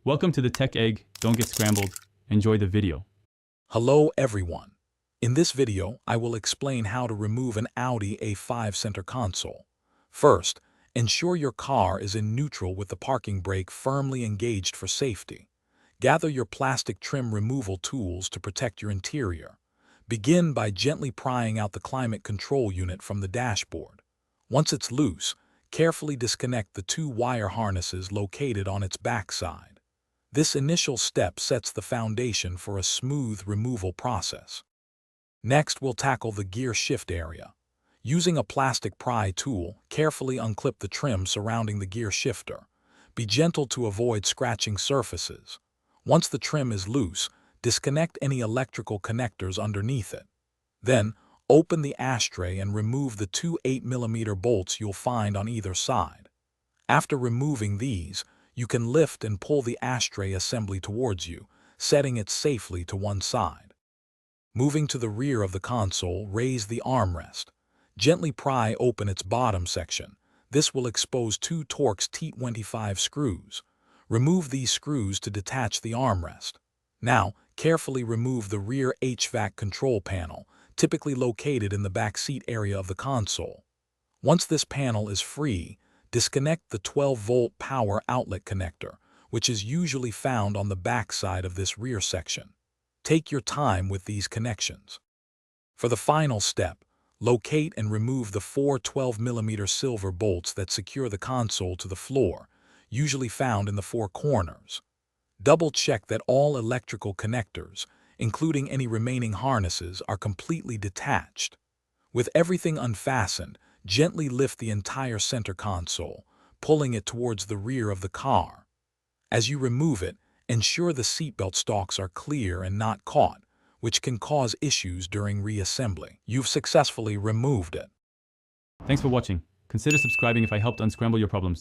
Welcome to the Tech Egg. Don't get scrambled. Enjoy the video. Hello everyone. In this video, I will explain how to remove an Audi A5 center console. First, ensure your car is in neutral with the parking brake firmly engaged for safety. Gather your plastic trim removal tools to protect your interior. Begin by gently prying out the climate control unit from the dashboard. Once it's loose, carefully disconnect the two wire harnesses located on its backside. This initial step sets the foundation for a smooth removal process. Next, we'll tackle the gear shift area. Using a plastic pry tool, carefully unclip the trim surrounding the gear shifter. Be gentle to avoid scratching surfaces. Once the trim is loose, disconnect any electrical connectors underneath it. Then, open the ashtray and remove the two 8mm bolts you'll find on either side. After removing these, you can lift and pull the ashtray assembly towards you, setting it safely to one side. Moving to the rear of the console, raise the armrest. Gently pry open its bottom section. This will expose two Torx T25 screws. Remove these screws to detach the armrest. Now, carefully remove the rear HVAC control panel, typically located in the back seat area of the console. Once this panel is free, disconnect the 12-volt power outlet connector, which is usually found on the back side of this rear section. Take your time with these connections. For the final step, locate and remove the four 12mm silver bolts that secure the console to the floor, usually found in the four corners. Double-check that all electrical connectors, including any remaining harnesses, are completely detached. With everything unfastened, gently lift the entire center console, pulling it towards the rear of the car. As you remove it, ensure the seatbelt stalks are clear and not caught, which can cause issues during reassembly. You've successfully removed it. Thanks for watching. Consider subscribing if I helped unscramble your problems.